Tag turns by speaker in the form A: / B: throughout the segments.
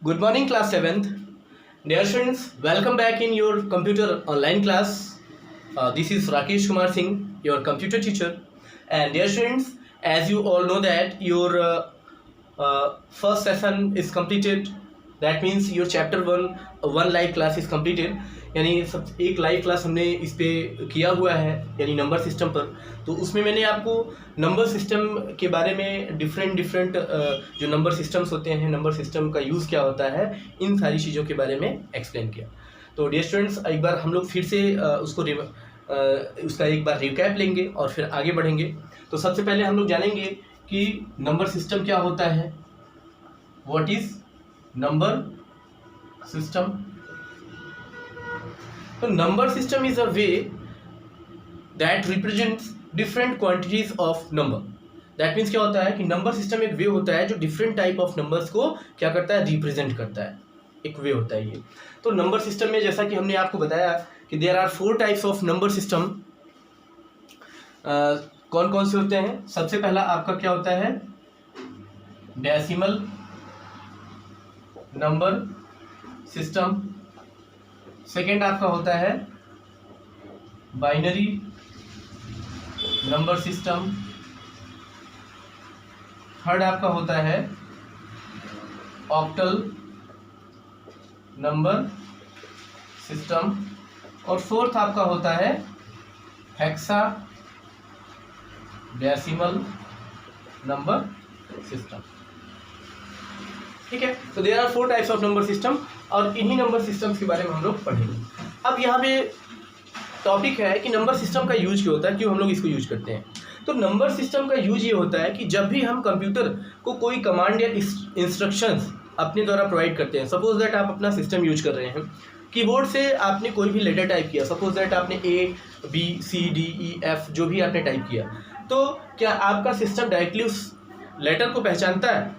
A: Good morning, class 7th. Dear students, welcome back in your computer online class. This is Rakesh Kumar Singh, your computer teacher. And dear students, as you all know that your first session is completed. That means your chapter one live class is completed. यानी सब एक live class हमने इस पे किया हुआ है यानी नंबर सिस्टम पर। तो उसमें मैंने आपको नंबर सिस्टम के बारे में डिफरेंट जो नंबर सिस्टम्स होते हैं, नंबर सिस्टम का यूज़ क्या होता है, इन सारी चीज़ों के बारे में एक्सप्लेन किया। तो डियर स्टूडेंट्स, एक बार हम लोग फिर से उसका एक बार रिकैप लेंगे और फिर आगे बढ़ेंगे। तो सबसे पहले हम लोग जानेंगे कि नंबर सिस्टम क्या होता है। What is number system? तो number system is a way that represents different quantities of number. That means क्या होता है कि नंबर सिस्टम एक वे होता है जो डिफरेंट टाइप ऑफ नंबर्स को क्या करता है, रिप्रेजेंट करता है। एक वे होता है ये। तो नंबर सिस्टम में जैसा कि हमने आपको बताया कि there are 4 types of number system. कौन कौन से होते हैं? सबसे पहला आपका क्या होता है, डेसिमल नंबर सिस्टम। सेकेंड आपका होता है बाइनरी नंबर सिस्टम। थर्ड आपका होता है ऑक्टल नंबर सिस्टम। और फोर्थ आपका होता है हेक्सा डेसिमल नंबर सिस्टम। ठीक है, तो there are 4 types of number system और इन्हीं नंबर सिस्टम्स के बारे में हम लोग पढ़ेंगे। अब यहाँ पे टॉपिक है कि नंबर सिस्टम का यूज क्यों होता है, क्यों हम लोग इसको यूज करते हैं। तो नंबर सिस्टम का यूज ये होता है कि जब भी हम कंप्यूटर को कोई कमांड या इंस्ट्रक्शंस अपने द्वारा प्रोवाइड करते हैं, सपोज दैट आप अपना सिस्टम यूज कर रहे हैं, कीबोर्ड से आपने कोई भी लेटर टाइप किया, सपोज दैट आपने ABCDEF जो भी आपने टाइप किया, तो क्या आपका सिस्टम डायरेक्टली उस लेटर को पहचानता है?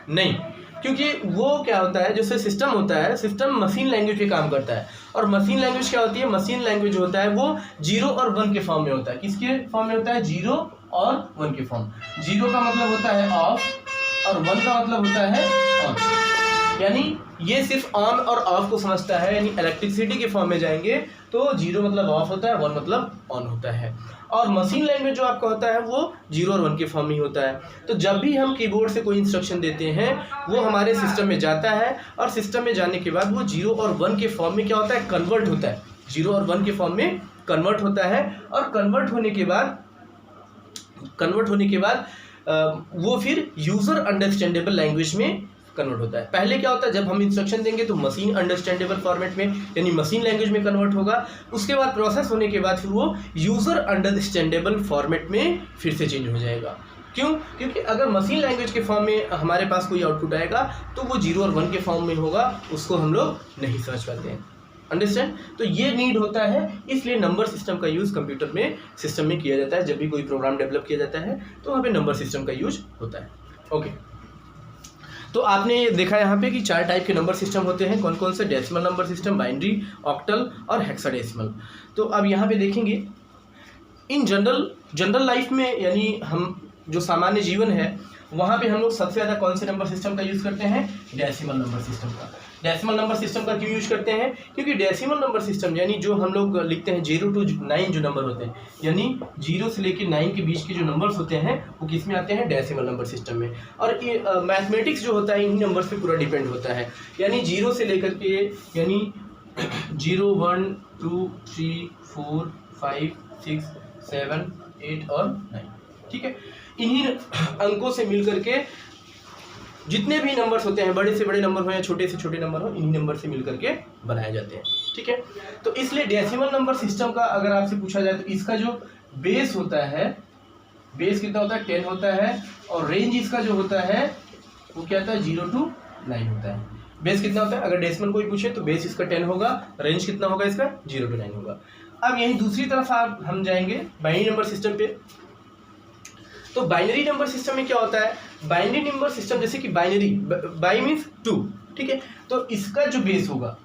A: नहीं, क्योंकि वो क्या होता है, जैसे सिस्टम होता है, सिस्टम मशीन लैंग्वेज पे काम करता है। और मशीन लैंग्वेज क्या होती है? मशीन लैंग्वेज होता है वो 0 और 1 के फॉर्म में होता है। किसके फॉर्म में होता है? 0 और 1 के फॉर्म। 0 का मतलब होता है ऑफ और 1 का मतलब होता है ऑन। यानी ये सिर्फ ऑन और ऑफ को समझता है। यानी इलेक्ट्रिसिटी के फॉर्म में जाएंगे तो 0 मतलब ऑफ होता है, 1 मतलब ऑन होता है। और मशीन लैंग्वेज जो आपका होता है वो 0 और 1 के फॉर्म में ही होता है। तो जब भी हम कीबोर्ड से कोई इंस्ट्रक्शन देते हैं वो हमारे सिस्टम में जाता है और सिस्टम में जाने के बाद वो 0 और 1 के फॉर्म में क्या होता है, कन्वर्ट होता है। 0 और 1 के फॉर्म में कन्वर्ट होता है और कन्वर्ट होने के बाद वो फिर यूज़र अंडरस्टैंडेबल लैंग्वेज में कन्वर्ट होता है। पहले क्या होता है, जब हम इंस्ट्रक्शन देंगे तो मशीन अंडरस्टैंडेबल फॉर्मेट में यानी मशीन लैंग्वेज में कन्वर्ट होगा। उसके बाद प्रोसेस होने के बाद फिर वो यूज़र अंडरस्टैंडेबल फॉर्मेट में फिर से चेंज हो जाएगा। क्यों? क्योंकि अगर मशीन लैंग्वेज के फॉर्म में हमारे पास कोई आउटपुट आएगा तो वो 0 और 1 के फॉर्म में होगा, उसको हम लोग नहीं समझ पाते हैं। अंडरस्टैंड? तो ये नीड होता है, इसलिए नंबर सिस्टम का यूज़ कंप्यूटर में सिस्टम में किया जाता है। जब भी कोई प्रोग्राम डेवलप किया जाता है तो वहाँ पे नंबर सिस्टम का यूज होता है। ओके, तो आपने देखा यहाँ पे कि 4 टाइप के नंबर सिस्टम होते हैं। कौन कौन से? Decimal number system, binary, octal और हेक्साडेसिमल। तो अब यहाँ पे देखेंगे इन जनरल लाइफ में, यानी हम जो सामान्य जीवन है वहाँ पे हम लोग सबसे ज़्यादा कौन से नंबर सिस्टम का यूज़ करते हैं? डेसिमल नंबर सिस्टम का। डेसिमल नंबर सिस्टम का क्यों यूज करते हैं? क्योंकि डेसिमल नंबर सिस्टम यानी जो हम लोग लिखते हैं 0 to 9 जो नंबर होते हैं, यानी 0 से लेकर 9 के बीच के जो नंबर्स होते हैं वो किस में आते हैं? डेसिमल नंबर सिस्टम में। और मैथमेटिक्स जो होता है इन्हीं नंबर्स पे पूरा डिपेंड होता है। यानी 0 से लेकर के यानी 0, 1, 2, 3, 4, 5, 6, 7, 8 और 9। ठीक है, इन्हीं अंकों से मिल करके जितने भी नंबर्स होते हैं, बड़े से बड़े नंबर हो या छोटे से छोटे नंबर हो, इन्हीं नंबर से मिल करके बनाए जाते हैं। ठीक है, तो इसलिए डेसिमल नंबर सिस्टम का अगर आपसे पूछा जाए तो इसका जो बेस होता है, बेस कितना होता है? 10 होता है। और रेंज इसका जो होता है वो क्या होता है? 0 to 9 होता है। बेस कितना होता है? अगर डेसिमल कोई पूछे तो बेस इसका 10 होगा, रेंज कितना होगा इसका? 0 to 9 होगा। अब यही दूसरी तरफ हम जाएंगे बाइनरी नंबर सिस्टम पे। तो बाइनरी नंबर सिस्टम में क्या होता है? बाइनरी नंबर सिस्टम जैसे कि बाइनरी, बाई मीन्स 2। ठीक है, तो इसका जो बेस होगा,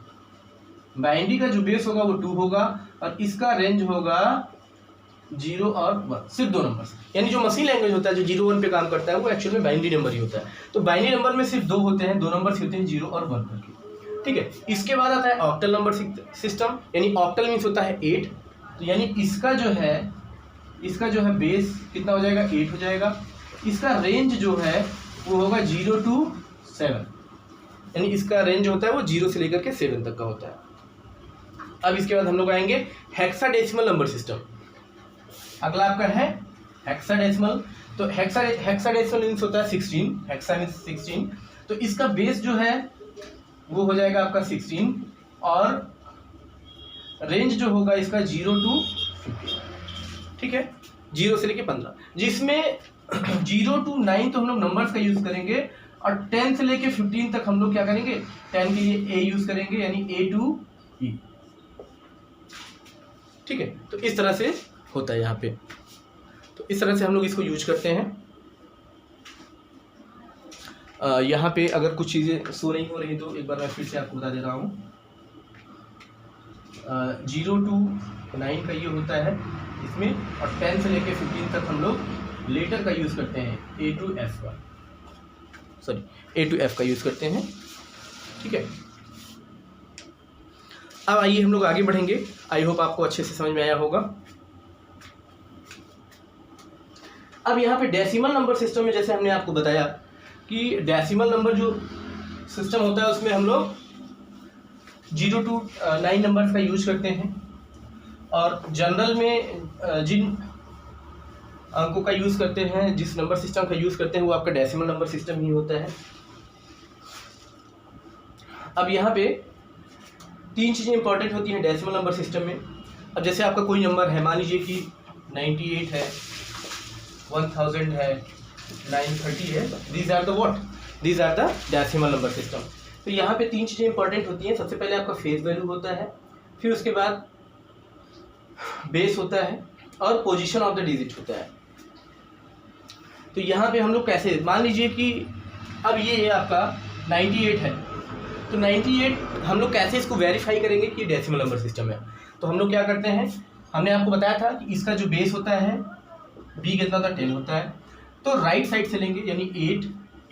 A: बाइनरी का जो बेस होगा वो 2 होगा और इसका रेंज होगा 0 और 1, सिर्फ 2 नंबर्स। यानी जो मशीन लैंग्वेज होता है जो 0 1 पे काम करता है वो एक्चुअल में बाइनरी नंबर ही होता है। तो बाइनरी नंबर में सिर्फ 2 होते हैं, 2 नंबर्स होते हैं 0 और 1 करके, ठीक है। इसके बाद आता है ऑक्टल नंबर सिस्टम, यानी ऑक्टल मीन्स होता है 8। तो यानी इसका जो है बेस कितना हो जाएगा, 8 हो जाएगा। इसका रेंज जो है वो होगा 0 to 7, यानी इसका रेंज होता है वो 0 से लेकर के 7 तक का होता है। अब इसके बाद हम लोग आएंगे हेक्साडेसिमल नंबर सिस्टम। अगला आपका है हेक्साडेसिमल। तो हेक्साडेसिमल मीन्स होता है 16, हेक्सा मीन्स 16। तो इसका बेस जो है वो हो जाएगा आपका 16 और रेंज जो होगा इसका 0 to 15, ठीक है, 0 से लेके 15, जिसमें 0 to 9 तो हम लोग नंबर्स का यूज करेंगे और 10 से लेके 15 तक हम लोग क्या करेंगे, 10 के लिए ए यूज करेंगे, यानी A to E, ठीक है। तो इस तरह से होता है यहाँ पे, तो इस तरह से हम लोग इसको यूज करते हैं। यहाँ पे अगर कुछ चीज़ें शो नहीं हो रही तो एक बार मैं फिर से आपको बता दे रहा हूँ। 0 to 9 का ये होता है इसमें, और 10 से लेके 15 तक हम लोग लेटर का यूज़ करते हैं, A to F का यूज़ करते हैं, ठीक है। अब आइए हम लोग आगे बढ़ेंगे। आई होप आपको अच्छे से समझ में आया होगा। अब यहाँ पे डेसिमल नंबर सिस्टम में जैसे हमने आपको बताया कि डेसिमल नंबर जो सिस्टम होता है उसमें हम लोग 0 to 9 नंबर्स का यूज करते हैं, और जनरल में जिन अंकों का यूज़ करते हैं, जिस नंबर सिस्टम का यूज़ करते हैं वो आपका डेसिमल नंबर सिस्टम ही होता है। अब यहाँ पे 3 चीज़ें इंपॉर्टेंट होती हैं डेसिमल नंबर सिस्टम में। अब जैसे आपका कोई नंबर है, मान लीजिए कि 98 है, 1000 है, 930 है, these are the decimal number system. तो यहाँ पे 3 चीज़ें इंपॉर्टेंट होती हैं। सबसे पहले आपका फेस वैल्यू होता है, फिर उसके बाद बेस होता है और पोजीशन ऑफ द डिजिट होता है। तो यहाँ पे हम लोग कैसे, मान लीजिए कि अब ये आपका 98 है, तो 98 हम लोग कैसे इसको वेरीफाई करेंगे कि डेसिमल नंबर सिस्टम है। तो हम लोग क्या करते हैं, हमने आपको बताया था कि इसका जो बेस होता है b कितना होता है, 10 होता है। तो राइट साइड से लेंगे, यानी 8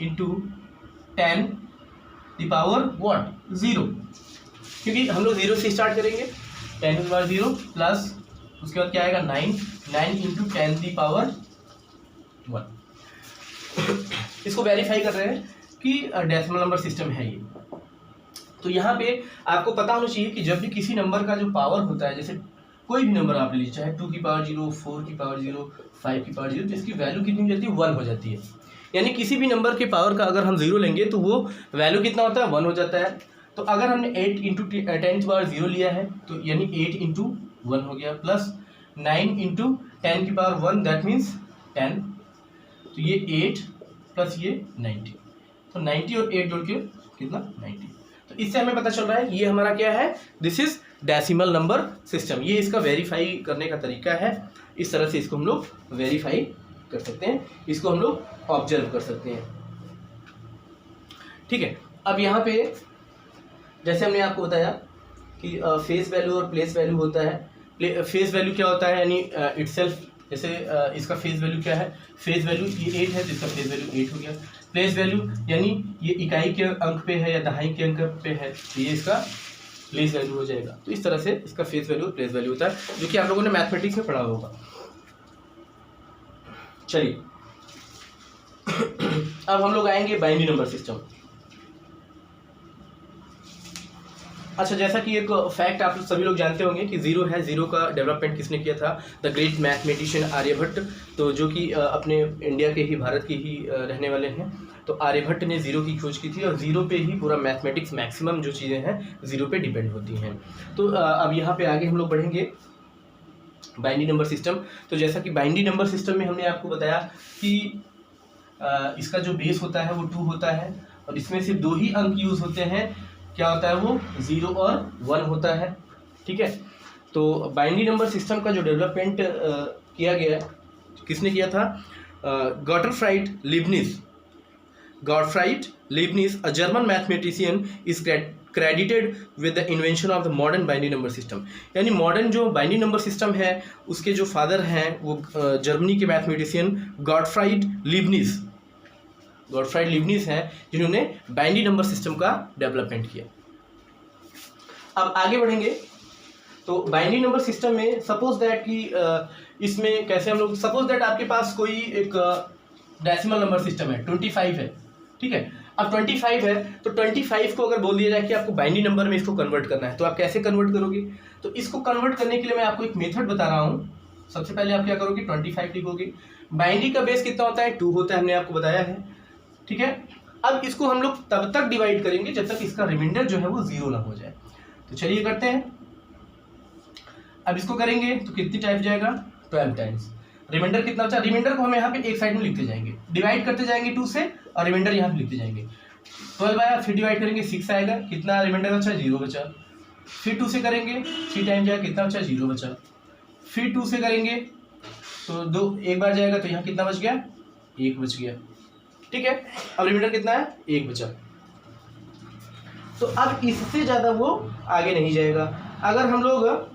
A: × 10 द पावर 0, क्योंकि हम लोग 0 से स्टार्ट करेंगे, 10 to the power 0 प्लस उसके बाद क्या आएगा 9 × 10 द पावर 1। इसको वेरीफाई कर रहे हैं कि डेसिमल नंबर सिस्टम है ये। तो यहाँ पे आपको पता होना चाहिए कि जब भी किसी नंबर का जो पावर होता है, जैसे कोई भी नंबर आप ले लीजिए, चाहे 2 की पावर 0, 4 की पावर 0, 5 की पावर 0, तो इसकी वैल्यू कितनी हो जाती है, 1 हो जाती है। यानी किसी भी नंबर के पावर का अगर हम 0 लेंगे तो वो वैल्यू कितना होता है, 1 हो जाता है। तो अगर हमने 8 × 10 की पावर 0 लिया है तो यानी 8 × 1 हो गया, प्लस 9 × 10 की पावर 1, दैट मीन्स 10। तो ये 8 प्लस ये 90, तो 90 और 8 जोड़ के कितना, 90। तो इससे हमें पता चल रहा है ये हमारा क्या है, this is decimal number system. ये इसका वेरीफाई करने का तरीका है। इस तरह से इसको हम लोग वेरीफाई कर सकते हैं, इसको हम लोग ऑब्जर्व कर सकते हैं, ठीक है। अब यहाँ पे जैसे हमने आपको बताया कि फेस वैल्यू और प्लेस वैल्यू होता है। फेस वैल्यू क्या होता है, यानी इटसेल्फ, जैसे इसका फेस वैल्यू क्या है, फेस वैल्यू ये 8 है तो इसका फेस वैल्यू 8 हो गया। प्लेस वैल्यू यानी ये इकाई के अंक पे है या दहाई के अंक पे है, तो ये इसका प्लेस वैल्यू हो जाएगा। तो इस तरह से इसका फेस वैल्यू और प्लेस वैल्यू होता है, जो कि आप लोगों ने मैथमेटिक्स में पढ़ा होगा। चलिए अब हम लोग आएंगे बाइनरी नंबर सिस्टम। अच्छा, जैसा कि एक फैक्ट आप सभी लोग जानते होंगे कि 0 है, 0 का डेवलपमेंट किसने किया था, द ग्रेट मैथमेटिशियन आर्यभट्ट। तो जो कि अपने इंडिया के ही, भारत के ही रहने वाले हैं। तो आर्यभट्ट ने 0 की खोज की थी, और 0 पे ही पूरा मैथमेटिक्स मैक्सिमम जो चीज़ें हैं 0 पे डिपेंड होती हैं। तो अब यहाँ पे आगे हम लोग बढ़ेंगे बाइनरी नंबर सिस्टम। तो जैसा कि बाइनरी नंबर सिस्टम में हमने आपको बताया कि इसका जो बेस होता है वो 2 होता है, और इसमें सिर्फ 2 ही अंक यूज़ होते हैं। क्या होता है वो, 0 और 1 होता है, ठीक है। तो बाइनरी नंबर सिस्टम का जो डेवलपमेंट किया गया, किसने किया था, Gottfried Leibniz, a German mathematician, is credited with the invention of the modern binary number system. यानी मॉडर्न जो बाइनरी नंबर सिस्टम है उसके जो फादर हैं वो जर्मनी के मैथमेटिशियन गॉटफ्राइड लीबनिज हैं, जिन्होंने बाइनरी नंबर सिस्टम का डेवलपमेंट किया। अब आगे बढ़ेंगे तो बाइनरी नंबर सिस्टम में सपोज दैट कि इसमें कैसे हम लोग, सपोज दैट आपके पास कोई एक डेसिमल नंबर सिस्टम है, 25 है, ठीक है। अब 25 है तो 25 को अगर बोल दिया जाए कि आपको बाइनरी नंबर में इसको कन्वर्ट करना है, तो आप कैसे कन्वर्ट करोगे? तो इसको कन्वर्ट करने के लिए मैं आपको एक मेथड बता रहा हूँ। सबसे पहले आप क्या करोगे, 25 लिखोगे। बाइनरी का बेस कितना होता है? 2 होता है, हमने आपको बताया है, ठीक है। अब इसको हम लोग तब तक डिवाइड करेंगे जब तक इसका रिमाइंडर जो है वो 0 ना हो जाए। तो चलिए करते हैं। अब इसको करेंगे तो कितनी टाइप जाएगा? 12 टाइम्स। रिमाइंडर कितना बचा? रिमाइंडर को हम यहाँ पे एक साइड में लिखते जाएंगे, डिवाइड करते जाएंगे 2 से, और रिमाइंडर यहाँ पे लिखते जाएंगे। 12 आया, फिर डिवाइड करेंगे 6 आएगा, कितना रिमाइंडर बचा? 0 बचा। फिर 2 से करेंगे 3 टाइम जाएगा, कितना बचा? 0 बचा। फिर 2 से करेंगे तो 2 एक बार जाएगा, तो यहाँ कितना बच गया? 1 बच गया, ठीक है। अब रिमाइंडर कितना है? 1 बचा। तो अब इससे ज़्यादा वो आगे नहीं जाएगा। अगर हम लोग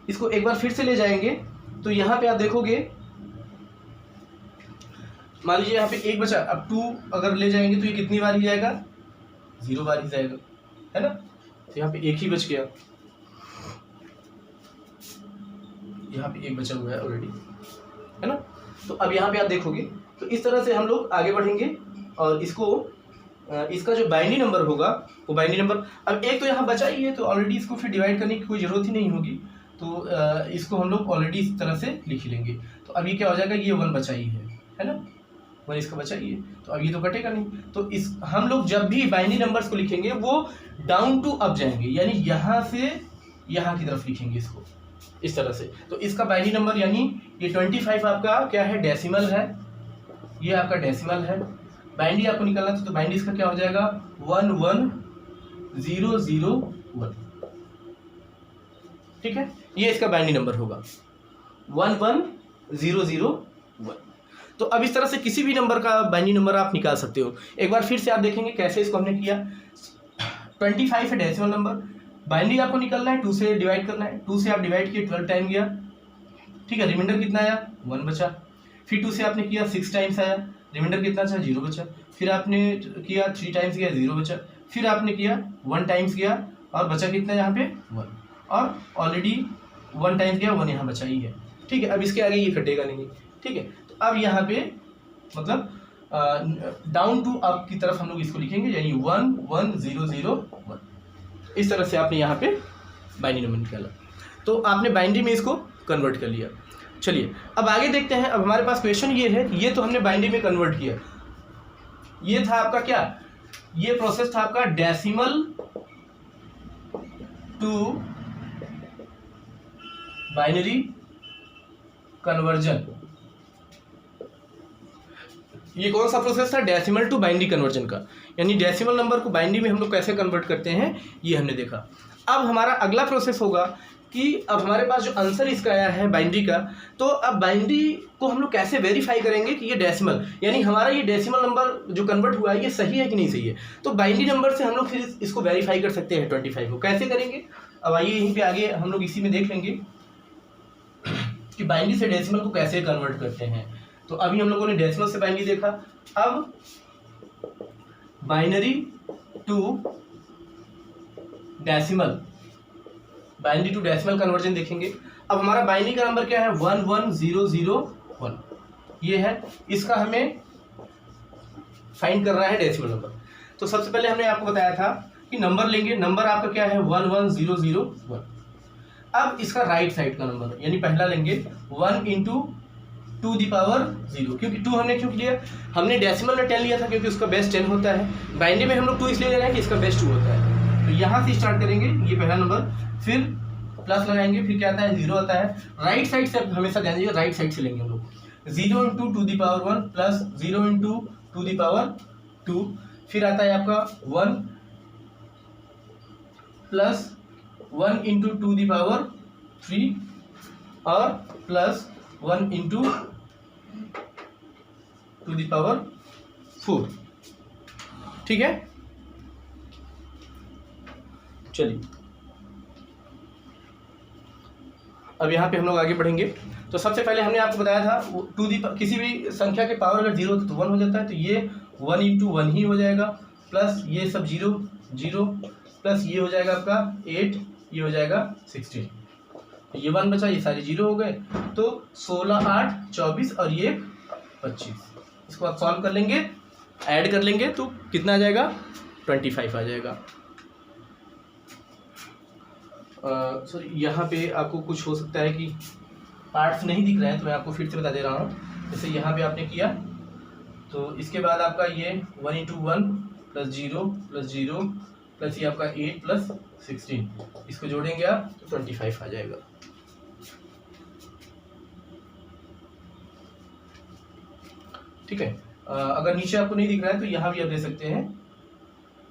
A: इसको एक बार फिर से ले जाएंगे तो यहाँ पे आप देखोगे, मान लीजिए यहाँ पे 1 बचा, अब 2 अगर ले जाएंगे तो ये कितनी बार ही जाएगा? 0 बार ही जाएगा, है ना। तो यहाँ पे 1 ही बच गया, यहाँ पे 1 बचा हुआ है ऑलरेडी, है ना। तो अब यहाँ पे आप देखोगे तो इस तरह से हम लोग आगे बढ़ेंगे और इसका जो बाइनरी नंबर होगा वो बाइनरी नंबर, अब एक तो यहाँ बचा ही है तो ऑलरेडी इसको फिर डिवाइड करने की कोई ज़रूरत ही नहीं होगी, तो इसको हम लोग ऑलरेडी इस तरह से लिख ही लेंगे। तो अब ये क्या हो जाएगा? ये 1 बचा ही है ना, 1 इसका बचा ही है, तो अब ये तो कटेगा नहीं। तो इस हम लोग जब भी बाइनरी नंबर्स को लिखेंगे वो डाउन टू अप जाएंगे, यानी यहाँ से यहाँ की तरफ लिखेंगे इसको इस तरह से। तो इसका बाइनरी नंबर यानी ये 25 आपका क्या है? डेसिमल है, ये आपका डेसिमल है। बाइनरी आपको निकालना था तो बाइनरी इसका क्या हो जाएगा? 11001, ठीक है। ये इसका बाइनरी नंबर होगा 11001। तो अब इस तरह से किसी भी नंबर का बाइनरी नंबर आप निकाल सकते हो। एक बार फिर से आप देखेंगे कैसे इसको हमने किया। 25 है डेसिमल नंबर, बाइनरी आपको निकालना है, 2 से डिवाइड करना है, 2 से आप डिवाइड किए 12 टाइम गया, ठीक है। रिमाइंडर कितना आया? 1 बचा। फिर 2 से आपने किया 6 टाइम्स आया, रिमाइंडर कितना बचा? 0 बचा। फिर आपने किया 3 टाइम्स किया, 0 बचा। फिर आपने किया 1 टाइम्स किया और बचा कितना यहाँ पे? 1, और ऑलरेडी 1 टाइम्स गया, 1 यहाँ बचा ही है, ठीक है। अब इसके आगे ये कटेगा नहीं, ठीक है। तो अब यहाँ पे मतलब डाउन टू अप की तरफ हम लोग इसको लिखेंगे, यानी 11001। इस तरह से आपने यहाँ पे बाइनरी नंबर निकाला, तो आपने बाइनरी में इसको कन्वर्ट कर लिया। चलिए अब आगे देखते हैं। अब हमारे पास क्वेश्चन ये है, ये तो हमने बाइनरी में कन्वर्ट किया, ये था आपका क्या? ये प्रोसेस था आपका डेसिमल टू बाइनरी कन्वर्जन। ये कौन सा प्रोसेस था? डेसिमल टू बाइनरी कन्वर्जन का, यानी डेसिमल नंबर को बाइनरी में हम लोग कैसे कन्वर्ट करते हैं ये हमने देखा। अब हमारा अगला प्रोसेस होगा कि अब हमारे पास जो आंसर इसका आया है बाइनरी का, तो अब बाइनरी को हम लोग कैसे वेरीफाई करेंगे कि ये डेसिमल, यानी हमारा ये डेसिमल नंबर जो कन्वर्ट हुआ है ये सही है कि नहीं सही है। तो बाइनरी नंबर से हम लोग फिर इसको वेरीफाई कर सकते हैं 25 को। कैसे करेंगे? अब आइए यहीं पे आगे हम लोग इसी में देख लेंगे कि बाइनरी से डेसिमल को कैसे कन्वर्ट करते हैं। तो अभी हम लोगों ने डेसिमल से बाइनरी देखा, अब binary to decimal, binary to decimal conversion देखेंगे। अब हमारा बाइनरी का नंबर क्या है? 11001, ये है। इसका हमें फाइंड करना है डेसिमल नंबर। तो सबसे पहले हमने आपको बताया था कि नंबर लेंगे, नंबर आपका क्या है? 11001। अब इसका राइट साइड का नंबर यानी पहला लेंगे 1 इंटू 2 दी पावर 0, क्योंकि 2 हमने क्यों लिया? हमने डेसिमल में 10 लिया था क्योंकि उसका बेस 10 होता है। बाइनरी में हम लोग 2 इसलिए ले रहे हैं कि इसका बेस 2 होता है। तो यहाँ से स्टार्ट करेंगे, ये पहला नंबर, फिर प्लस लगाएंगे, फिर क्या आता है? 0 आता है। राइट साइड से हमेशा ध्यान दीजिए, राइट साइड से लेंगे हम लोग। 0 into 2 the power 1 plus 0 into 2 the power 2, फिर आता है आपका 1 प्लस 1 इंटू 2 दी पावर 3 और प्लस 1 इंटू 2 दी पावर 4, ठीक है। चलिए अब यहाँ पे हम लोग आगे बढ़ेंगे। तो सबसे पहले हमने आपको बताया था टू दी किसी भी संख्या के पावर अगर 0 तो 1 हो जाता है, तो ये 1 × 1 ही हो जाएगा, प्लस ये सब 0 0 प्लस ये हो जाएगा आपका 8, ये हो जाएगा 16, ये 1 बचा, ये सारे 0 हो गए। तो 16 8 24 और ये 25, इसको आप सॉल्व कर लेंगे, ऐड कर लेंगे तो कितना आ जाएगा 25 आ जाएगा। सर यहाँ पे आपको कुछ हो सकता है कि पार्ट्स नहीं दिख रहे हैं, तो मैं आपको फिर से बता दे रहा हूँ। जैसे यहाँ पे आपने किया तो इसके बाद आपका ये 1 × 1 प्लस 0 प्लस 0 प्लस ये आपका 8 प्लस 16, इसको जोड़ेंगे आप तो 25 आ जाएगा। ठीक है, अगर नीचे आपको नहीं दिख रहा है तो यहाँ भी आप दे सकते हैं।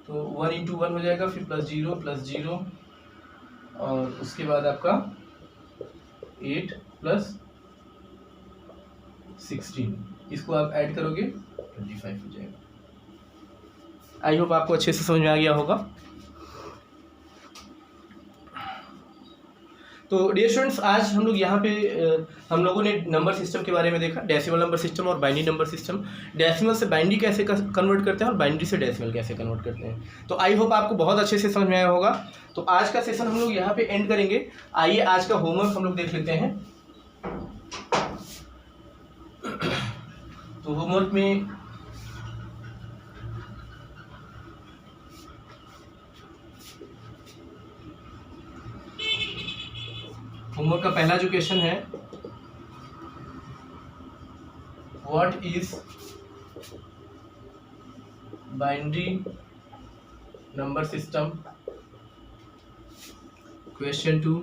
A: तो 1 × 1 हो जाएगा, फिर प्लस 0 और उसके बाद आपका 8 प्लस 16, इसको आप ऐड करोगे 25 हो जाएगा। आई होप आपको अच्छे से समझ में आ गया होगा। तो डियर स्टूडेंट्स, आज हम लोग यहाँ पे हम लोगों ने नंबर सिस्टम के बारे में देखा, डेसिमल नंबर सिस्टम और बाइनरी नंबर सिस्टम। डेसिमल से बाइनरी कैसे कन्वर्ट करते हैं और बाइनरी से डेसिमल कैसे कन्वर्ट करते हैं। तो आई होप आपको बहुत अच्छे से समझ में आया होगा। तो आज का सेशन हम लोग यहाँ पे एंड करेंगे। आइए आज का होमवर्क हम लोग देख लेते हैं। तो होमवर्क में होमवर्क का पहला जो क्वेश्चन है, what is binary number system, question 2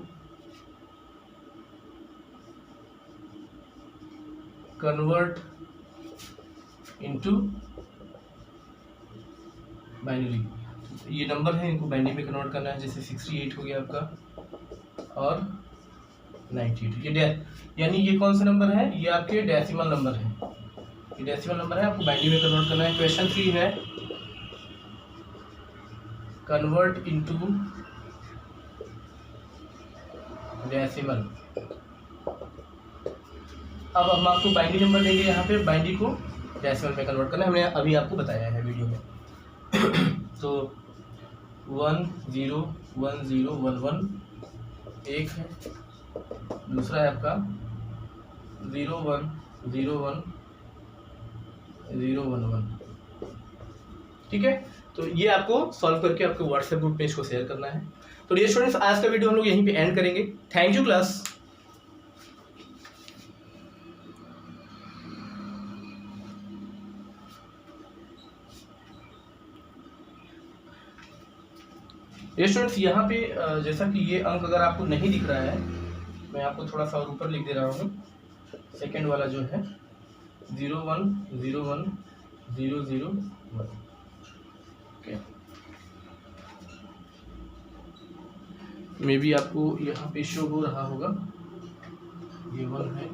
A: convert into binary. ये नंबर है, इनको बाइनरी में कन्वर्ट करना है। जैसे 68 हो गया आपका और 92, ये यानी ये कौन सा नंबर है, ये आपके डेसिमल नंबर है, ये डेसिमल नंबर है, आपको बाइनरी में कन्वर्ट करना है। क्वेश्चन 3 है कन्वर्ट इनटू डेसिमल। अब हम आपको बाइनरी नंबर देंगे, यहाँ पे बाइनरी को डेसिमल में कन्वर्ट करना है, हमने अभी आपको बताया है वीडियो में। तो 1 0 1 0 1 1 एक है, दूसरा है आपका 0 1 0 1 0 1 1। ठीक है, तो ये आपको सॉल्व करके आपको व्हाट्सएप ग्रुप में इसको शेयर करना है। तो डियर स्टूडेंट्स, आज का वीडियो हम लोग यहीं पे एंड करेंगे। Thank you class. Dear students, यहाँ पे जैसा कि ये अंक अगर आपको नहीं दिख रहा है, मैं आपको थोड़ा सा और ऊपर लिख दे रहा हूँ। सेकेंड वाला जो है 0 1 0 1 0 0 1। ओके, मे बी आपको यहाँ पे शो हो रहा होगा, ये 1 है।